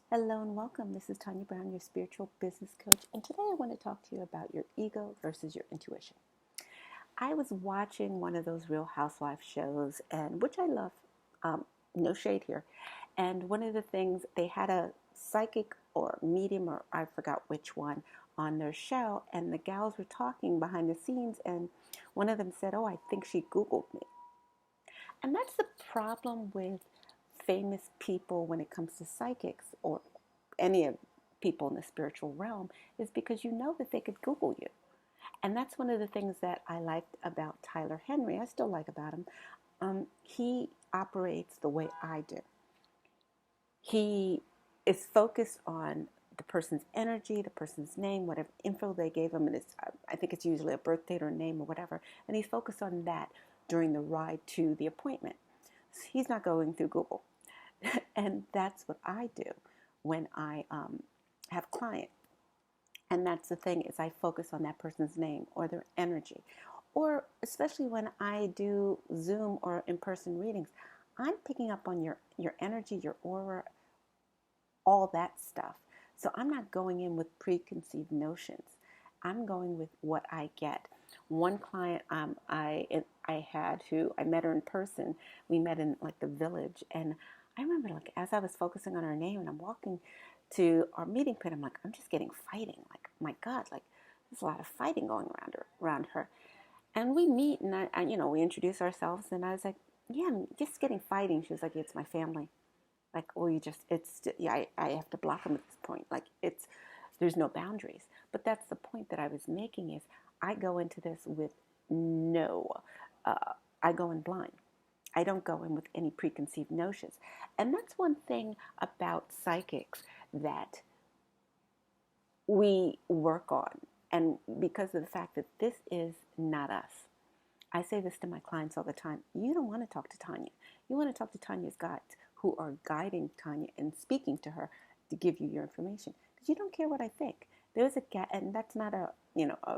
Hello and welcome. This is Tanya Brown, your spiritual business coach, and today I want to talk to you about your ego versus your intuition. I was watching one of those Real Housewives shows, and which I love, no shade here. And one of the things they had a psychic or medium, or I forgot which one, on their show, and the gals were talking behind the scenes, and one of them said, "Oh, I think she Googled me." And that's the problem with famous people when it comes to psychics or any of people in the spiritual realm is because you know that they could Google you. And that's one of the things that I liked about Tyler Henry. I still like about him. He operates the way I do. He is focused on the person's energy, the person's name, whatever info they gave him, and I think it's usually a birth date or a name or whatever, and he's focused on that during the ride to the appointment. So he's not going through Google. And that's what I do when I have clients. And that's the thing is I focus on that person's name or their energy. Or especially when I do Zoom or in-person readings, I'm picking up on your energy, your aura, all that stuff. So I'm not going in with preconceived notions. I'm going with what I get. One client I had who I met her in person. We met in like the village, and I remember like as I was focusing on her name, and I'm walking to our meeting pit, I'm like, I'm just getting fighting. Like, my God, like there's a lot of fighting going around her. And we meet, and we introduce ourselves, and I was like, yeah, I'm just getting fighting. She was like, it's my family. Like, well, yeah, I have to block them at this point. Like, there's no boundaries. But that's the point that I was making is I go into this with no, I go in blind. I don't go in with any preconceived notions. And that's one thing about psychics that we work on. And because of the fact that this is not us. I say this to my clients all the time. You don't want to talk to Tanya. You want to talk to Tanya's guides who are guiding Tanya and speaking to her to give you your information. Because you don't care what I think. There's a gap, and that's not a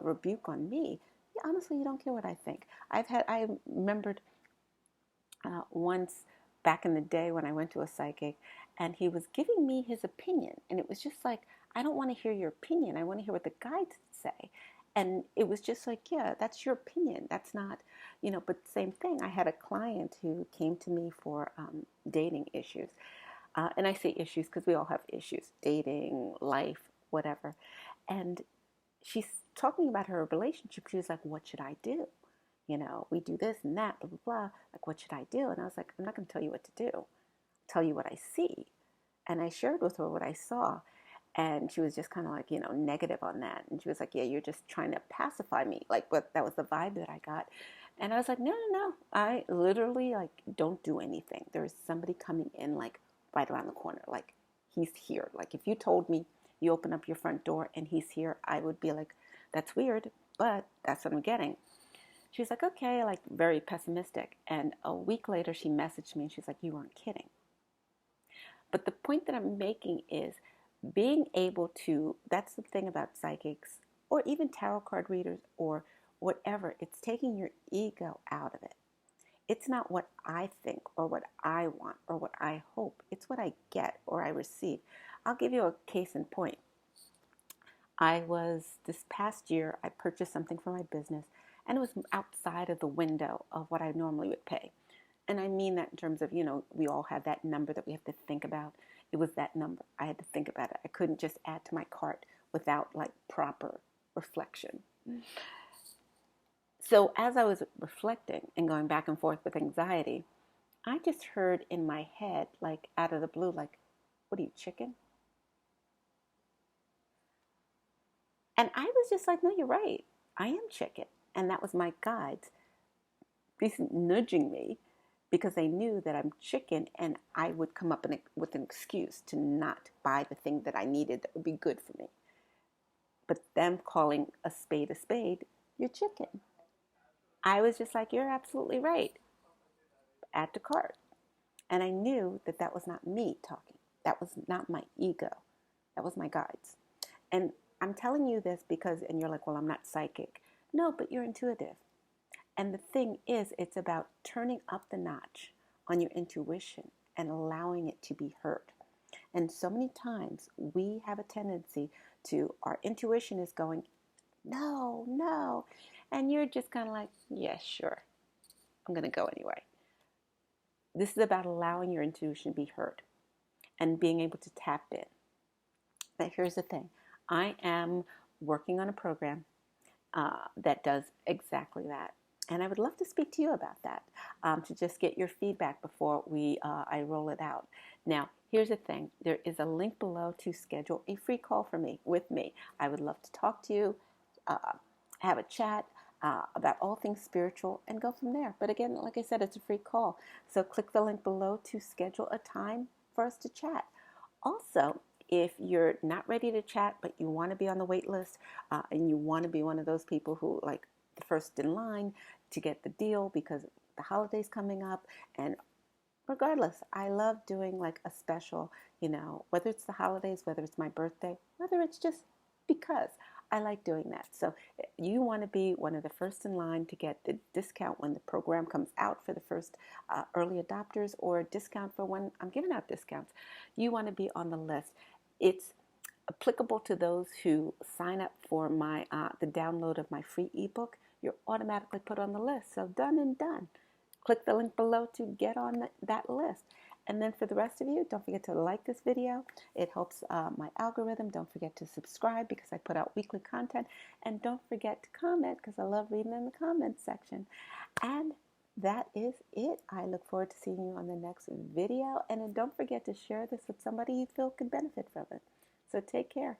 rebuke on me. Yeah, honestly, you don't care what I think. I remembered once back in the day when I went to a psychic, and he was giving me his opinion, and it was just like, I don't want to hear your opinion. I want to hear what the guides say. And it was just like, yeah, that's your opinion. That's not, but same thing. I had a client who came to me for dating issues. And I say issues because we all have issues, dating, life, whatever. And she's talking about her relationship. She was like, what should I do? We do this and that, blah, blah, blah. Like, what should I do? And I was like, I'm not going to tell you what to do. I'll tell you what I see. And I shared with her what I saw. And she was just kind of like, negative on that. And she was like, yeah, you're just trying to pacify me. Like, but that was the vibe that I got. And I was like, no, no, no. I literally, like, don't do anything. There's somebody coming in, like, right around the corner. Like, he's here. Like, if you told me you open up your front door and he's here, I would be like, that's weird, but that's what I'm getting. She was like, okay, like, very pessimistic. And a week later, she messaged me and she's like, you weren't kidding. But the point that I'm making is being able to, that's the thing about psychics or even tarot card readers or whatever, it's taking your ego out of it. It's not what I think or what I want or what I hope. It's what I get or I receive. I'll give you a case in point. This past year, I purchased something for my business and it was outside of the window of what I normally would pay. And I mean that in terms of, we all have that number that we have to think about. It was that number. I had to think about it. I couldn't just add to my cart without like proper reflection. So as I was reflecting and going back and forth with anxiety, I just heard in my head, like out of the blue, like, what are you, chicken? And I was just like, no, you're right. I am chicken. And that was my guides nudging me because they knew that I'm chicken and I would come up with an excuse to not buy the thing that I needed that would be good for me. But them calling a spade, you're chicken. I was just like, you're absolutely right. Add to cart. And I knew that that was not me talking. That was not my ego. That was my guides. And I'm telling you this because, and you're like, well, I'm not psychic. No, but you're intuitive. And the thing is, it's about turning up the notch on your intuition and allowing it to be heard. And so many times we have a tendency to, our intuition is going, no, no. And you're just kind of like, yeah, sure, I'm going to go anyway. This is about allowing your intuition to be heard and being able to tap in. But here's the thing. I am working on a program that does exactly that. And I would love to speak to you about that, to just get your feedback before I roll it out. Now, here's the thing. There is a link below to schedule a free call for me, with me. I would love to talk to you, have a chat about all things spiritual, and go from there. But again, like I said, it's a free call. So click the link below to schedule a time for us to chat. Also, if you're not ready to chat, but you want to be on the wait list, and you want to be one of those people who, like, the first in line to get the deal because the holidays coming up, and regardless, I love doing like a special, whether it's the holidays, whether it's my birthday, whether it's just because I like doing that. So you want to be one of the first in line to get the discount when the program comes out for the first early adopters, or a discount for when I'm giving out discounts. You want to be on the list. It's applicable to those who sign up for my the download of my free ebook. You're automatically put on the list. So done and done. Click the link below to get on that list. And then for the rest of you, don't forget to like this video. It helps my algorithm. Don't forget to subscribe because I put out weekly content. And don't forget to comment because I love reading in the comments section. And that is it. I look forward to seeing you on the next video. And then don't forget to share this with somebody you feel could benefit from it. So take care.